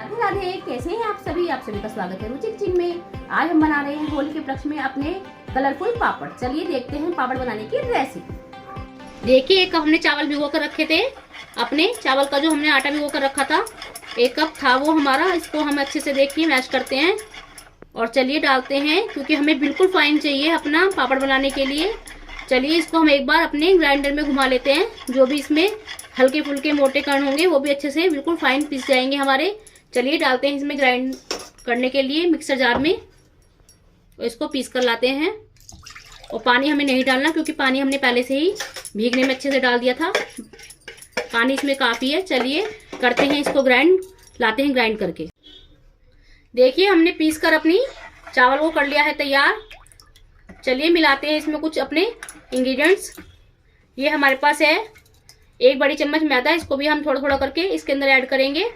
राधे राधे, कैसे हैं आप सभी का स्वागत है रुचि किचन में। आज हम बना रहे हैं होली के उपलक्ष्य में अपने कलरफुल पापड़। चलिए देखते हैं पापड़ बनाने की रेसिपी। देखिए, 1 कप हमने चावल भिगो कर रखे थे। अपने चावल का जो हमने आटा भिगो कर रखा था 1 कप था वो हमारा। इसको हम अच्छे से देखिए मैश करते हैं और चलिए डालते हैं, क्योंकि हमें बिल्कुल फाइन चाहिए अपना पापड़ बनाने के लिए। चलिए इसको हम एक बार अपने ग्राइंडर में घुमा लेते हैं। जो भी इसमें हल्के फुल्के मोटे कण होंगे वो भी अच्छे से बिल्कुल फाइन पीस जाएंगे हमारे। चलिए डालते हैं इसमें ग्राइंड करने के लिए मिक्सर जार में, और इसको पीस कर लाते हैं। और पानी हमें नहीं डालना, क्योंकि पानी हमने पहले से ही भीगने में अच्छे से डाल दिया था। पानी इसमें काफ़ी है। चलिए करते हैं इसको ग्राइंड, लाते हैं ग्राइंड करके। देखिए हमने पीस कर अपनी चावल को कर लिया है तैयार। चलिए मिलाते हैं इसमें कुछ अपने इंग्रेडिएंट्स। ये हमारे पास है 1 बड़ी चम्मच मैदा, इसको भी हम थोड़ा थोड़ा करके इसके अंदर ऐड करेंगे।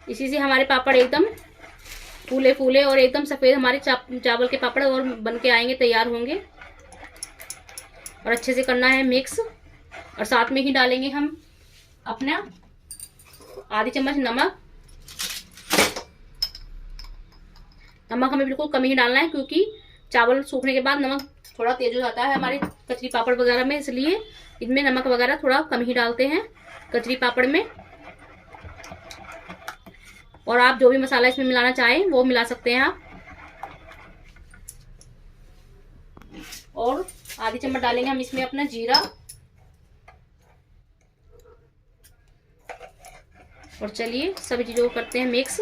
इसी से हमारे पापड़ एकदम फूले फूले और एकदम सफेद हमारे चावल के पापड़ और बन के आएंगे, तैयार होंगे। और अच्छे से करना है मिक्स। और साथ में ही डालेंगे हम अपना आधी चम्मच नमक। नमक हमें बिल्कुल कम ही डालना है, क्योंकि चावल सूखने के बाद नमक थोड़ा तेज हो जाता है हमारे कचरी पापड़ वगैरह में, इसलिए इनमें नमक वगैरह थोड़ा कम ही डालते हैं कचरी पापड़ में। और आप जो भी मसाला इसमें मिलाना चाहें वो मिला सकते हैं आप। और आधी चम्मच डालेंगे हम इसमें अपना जीरा। और चलिए सभी चीजों को करते हैं मिक्स।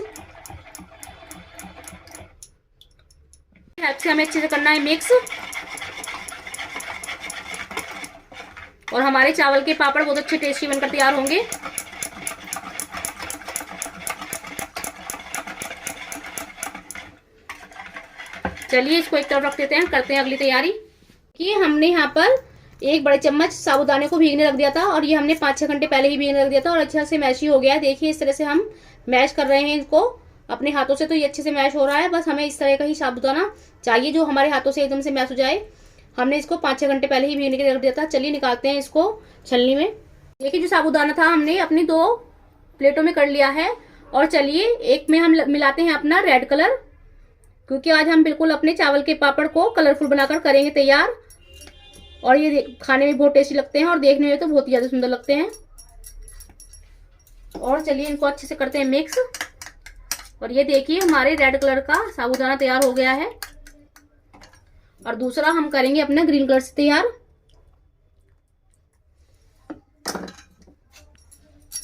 से हमें अच्छे से करना है मिक्स। और हमारे चावल के पापड़ बहुत अच्छे टेस्टी बनकर तैयार होंगे। चलिए इसको एक तरफ रख देते हैं, करते हैं अगली तैयारी। कि हमने यहाँ पर 1 बड़े चम्मच साबूदाने को भीगने रख दिया था, और ये हमने 5-6 घंटे पहले ही भीगने रख दिया था, और अच्छा से मैश ही हो गया है। देखिए इस तरह से हम मैश कर रहे हैं इसको अपने हाथों से, तो ये अच्छे से मैश हो रहा है। बस हमें इस तरह का ही साबूदाना चाहिए जो हमारे हाथों से एकदम से मैश हो जाए। हमने इसको 5-6 घंटे पहले ही भीगने के लिए रख दिया था। चलिए निकालते हैं इसको छलनी में। देखिए जो साबूदाना था हमने अपनी 2 प्लेटों में कर लिया है। और चलिए एक में हम मिलाते हैं अपना रेड कलर, क्योंकि आज हम बिल्कुल अपने चावल के पापड़ को कलरफुल बनाकर करेंगे तैयार। और ये खाने में बहुत टेस्टी लगते हैं और देखने में तो बहुत ही ज्यादा सुंदर लगते हैं। और चलिए इनको अच्छे से करते हैं मिक्स। और ये देखिए हमारे रेड कलर का साबूदाना तैयार हो गया है। और दूसरा हम करेंगे अपना ग्रीन कलर से तैयार।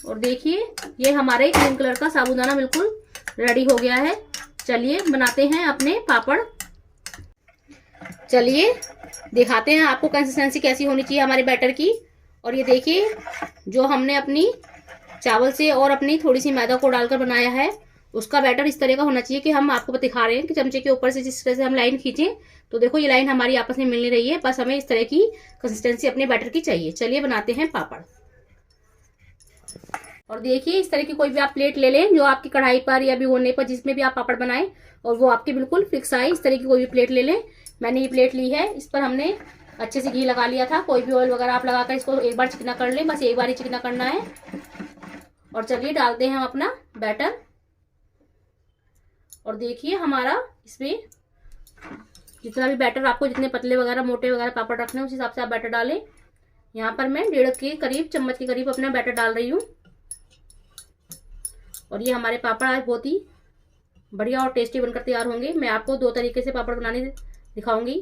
और देखिए ये हमारे ग्रीन कलर का साबूदाना बिल्कुल रेडी हो गया है। चलिए बनाते हैं अपने पापड़। चलिए दिखाते हैं आपको कंसिस्टेंसी कैसी होनी चाहिए हमारे बैटर की। और ये देखिए जो हमने अपनी चावल से और अपनी थोड़ी सी मैदा को डालकर बनाया है, उसका बैटर इस तरह का होना चाहिए कि हम आपको दिखा रहे हैं कि चमचे के ऊपर से जिस तरह से हम लाइन खींचें तो देखो ये लाइन हमारी आपस में मिल नहीं रही है। बस हमें इस तरह की कंसिस्टेंसी अपने बैटर की चाहिए। चलिए बनाते हैं पापड़। और देखिए इस तरह की कोई भी आप प्लेट ले लें जो आपकी कढ़ाई पर या भिगोने पर जिसमें भी आप पापड़ बनाएं और वो आपके बिल्कुल फिक्स आए, इस तरह की कोई भी प्लेट ले लें। मैंने ये प्लेट ली है, इस पर हमने अच्छे से घी लगा लिया था। कोई भी ऑयल वगैरह आप लगाकर इसको एक बार चिकना कर लें, बस एक बार ही चिकना करना है। और चलिए डालते हैं हम अपना बैटर। और देखिए हमारा इसमें जितना भी बैटर आपको जितने पतले वगैरह मोटे वगैरह पापड़ रखने उस हिसाब से आप बैटर डालें। यहाँ पर मैं 1.5 चम्मच के करीब अपना बैटर डाल रही हूँ। और ये हमारे पापड़ आज बहुत ही बढ़िया और टेस्टी बनकर तैयार होंगे। मैं आपको 2 तरीके से पापड़ बनाने दिखाऊंगी।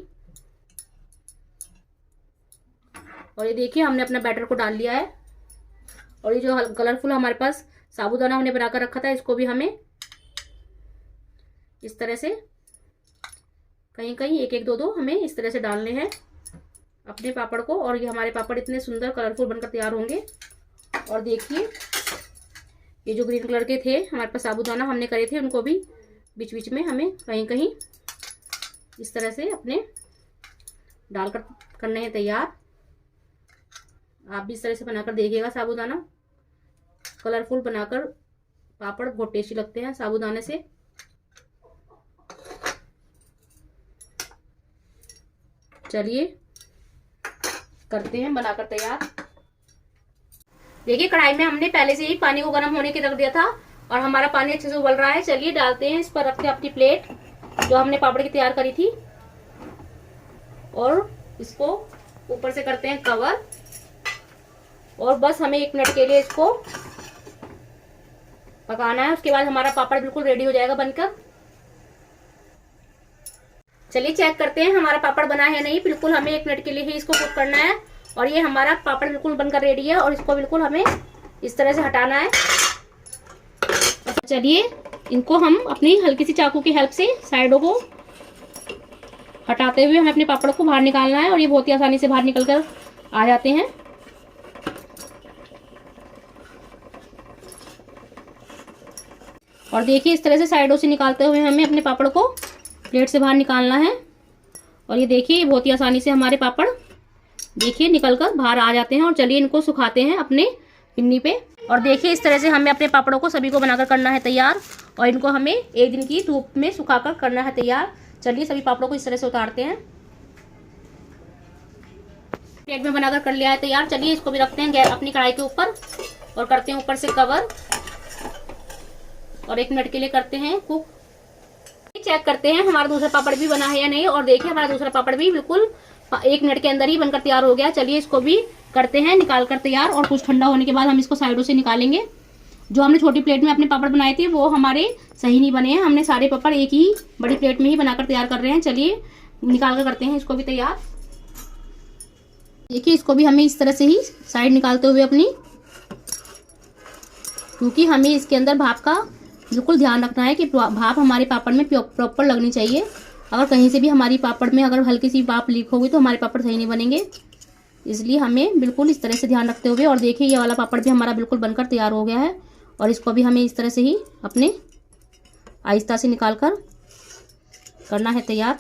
और ये देखिए हमने अपना बैटर को डाल लिया है। और ये जो कलरफुल हमारे पास साबूदाना हमने बनाकर रखा था, इसको भी हमें इस तरह से कहीं कहीं 1-1, 2-2 हमें इस तरह से डालने हैं अपने पापड़ को। और ये हमारे पापड़ इतने सुंदर कलरफुल बनकर तैयार होंगे। और देखिए ये जो ग्रीन कलर के थे हमारे पास साबूदाना हमने करे थे, उनको भी बीच बीच में हमें कहीं कहीं इस तरह से अपने डालकर करने हैं तैयार। आप भी इस तरह से बनाकर देखिएगा। साबूदाना कलरफुल बनाकर पापड़ बहुत टेस्टी लगते हैं साबूदाने से। चलिए करते हैं बनाकर तैयार। देखिए कढ़ाई में हमने पहले से ही पानी को गर्म होने के रख दिया था और हमारा पानी अच्छे से उबल रहा है। चलिए डालते हैं इस पर, रख के अपनी प्लेट जो हमने पापड़ की तैयार करी थी और इसको ऊपर से करते हैं कवर और बस हमें 1 मिनट के लिए इसको पकाना है। उसके बाद हमारा पापड़ बिल्कुल रेडी हो जाएगा बनकर। चलिए चेक करते हैं हमारा पापड़ बना है नहीं। बिल्कुल हमें 1 मिनट के लिए ही इसको कुक करना है और ये हमारा पापड़ बिल्कुल बनकर रेडी है और इसको बिल्कुल हमें इस तरह से हटाना है। चलिए इनको हम अपनी हल्की सी चाकू की हेल्प से साइडों को हटाते हुए हमें अपने पापड़ को बाहर निकालना है और ये बहुत ही आसानी से बाहर निकल कर आ जाते हैं। और देखिए इस तरह से साइडों से निकालते हुए हमें अपने पापड़ को प्लेट से बाहर निकालना है और ये देखिए बहुत ही आसानी से हमारे पापड़ देखिए निकलकर बाहर आ जाते हैं। और चलिए इनको सुखाते हैं अपने पिन्नी पे। और देखिए इस तरह से हमें अपने पापड़ों को सभी को बनाकर करना है तैयार और इनको हमें 1 दिन की धूप में सुखाकर करना है तैयार। चलिए सभी पापड़ों को इस तरह से उतारते हैं। प्लेट में बनाकर कर लिया है तैयार। चलिए इसको भी रखते हैं अपनी कढ़ाई के ऊपर और करते हैं ऊपर से कवर और 1 मिनट के लिए करते हैं कुक। चेक करते हैं हमारा दूसरा पापड़ भी बना है या नहीं। और देखिए हमारा दूसरा पापड़ भी बिल्कुल 1 मिनट के अंदर ही बनकर तैयार हो गया। चलिए इसको भी करते हैं निकाल कर तैयार और कुछ ठंडा होने के बाद हम इसको साइडों से निकालेंगे। जो हमने छोटी प्लेट में अपने पापड़ बनाए थे वो हमारे सही नहीं बने हैं। हमने सारे पापड़ एक ही बड़ी प्लेट में ही बनाकर तैयार कर रहे हैं। चलिए निकाल कर करते हैं इसको भी तैयार। देखिए इसको भी हमें इस तरह से ही साइड निकालते हुए अपनी, क्योंकि हमें इसके अंदर भाप का बिल्कुल ध्यान रखना है कि भाप हमारे पापड़ में प्रॉपर लगनी चाहिए। अगर कहीं से भी हमारी पापड़ में अगर हल्की सी भाप लीक होगी तो हमारे पापड़ सही नहीं बनेंगे। इसलिए हमें बिल्कुल इस तरह से ध्यान रखते हुए, और देखिए ये वाला पापड़ भी हमारा बिल्कुल बनकर तैयार हो गया है और इसको भी हमें इस तरह से ही अपने आहिस्ता से निकाल कर करना है तैयार।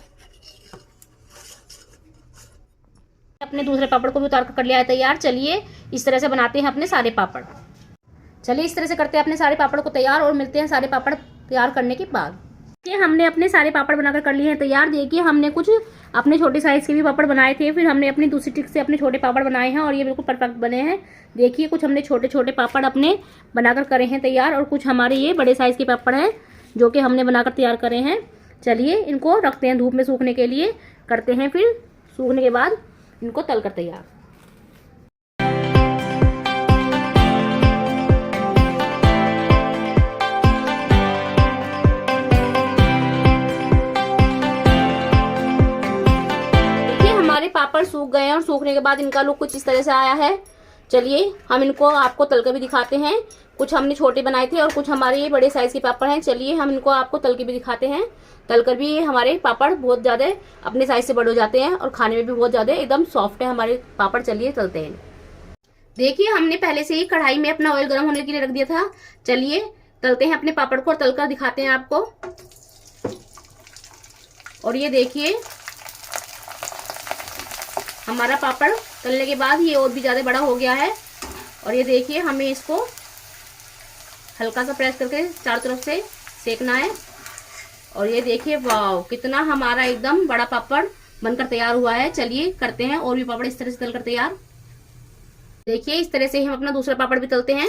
अपने दूसरे पापड़ को भी उतार कर लिया है तैयार। चलिए इस तरह से बनाते हैं अपने सारे पापड़। चलिए इस तरह से करते हैं अपने सारे पापड़ को तैयार और मिलते हैं सारे पापड़ तैयार करने के बाद। ये हमने अपने सारे पापड़ बनाकर कर लिए हैं तैयार। देखिए हमने कुछ अपने छोटे साइज के भी पापड़ बनाए थे, फिर हमने अपनी दूसरी ट्रिक से अपने छोटे पापड़ बनाए हैं और ये बिल्कुल परफेक्ट बने हैं। देखिए कुछ हमने छोटे छोटे पापड़ अपने बनाकर करे हैं तैयार और कुछ हमारे ये बड़े साइज के पापड़ हैं जो कि हमने बनाकर तैयार करे हैं। चलिए इनको रखते हैं धूप में सूखने के लिए, करते हैं फिर सूखने के बाद इनको तल कर तैयार। पापड़ सूख गए हैं और सूखने के बाद इनका लुक कुछ इस तरह से आया है। चलिए हम इनको आपको तलकर भी दिखाते हैं। कुछ हमने छोटे बनाए थे और कुछ हमारे ये बड़े साइज के पापड़ हैं। चलिए हम इनको आपको तल के भी दिखाते हैं। तलकर भी हमारे पापड़ बहुत ज्यादा अपने साइज से बड़े हो जाते हैं और खाने में भी बहुत ज्यादा एकदम सॉफ्ट है हमारे पापड़। चलिए तलते हैं। देखिए हमने पहले से ही कढ़ाई में अपना ऑयल गर्म होने के लिए रख दिया था। चलिए तलते हैं अपने पापड़ को और तलकर दिखाते हैं आपको। और ये देखिए हमारा पापड़ तलने के बाद ये और भी ज्यादा बड़ा हो गया है। और ये देखिए हमें इसको हल्का सा प्रेस करके चारों तरफ से सेकना है। और ये देखिए वाह कितना हमारा एकदम बड़ा पापड़ बनकर तैयार हुआ है। चलिए करते हैं और भी पापड़ इस तरह से तलकर तैयार। देखिए इस तरह से हम अपना दूसरा पापड़ भी तलते हैं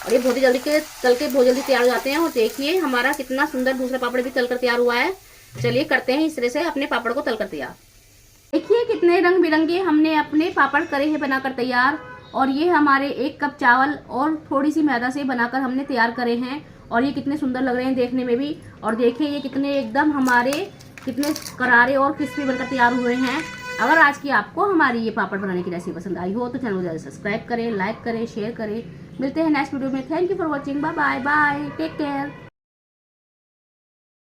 और ये बहुत ही जल्दी तल के बहुत जल्दी तैयार हो जाते हैं। और देखिए हमारा कितना सुंदर दूसरा पापड़ भी तलकर तैयार हुआ है। चलिए करते हैं इस तरह से अपने पापड़ को तलकर तैयार। देखिए कितने रंग बिरंगे हमने अपने पापड़ करे हैं बनाकर तैयार। और ये हमारे 1 कप चावल और थोड़ी सी मैदा से बनाकर हमने तैयार करे हैं और ये कितने सुंदर लग रहे हैं देखने में भी। और देखिए ये कितने एकदम हमारे कितने करारे और क्रिस्पी बनकर तैयार हुए हैं। अगर आज की आपको हमारी ये पापड़ बनाने की रेसिपी पसंद आई हो तो चैनल को ज़्यादा सब्सक्राइब करें, लाइक करें, शेयर करें। मिलते हैं नेक्स्ट वीडियो में। Thank you for watching. Bye bye bye, take care.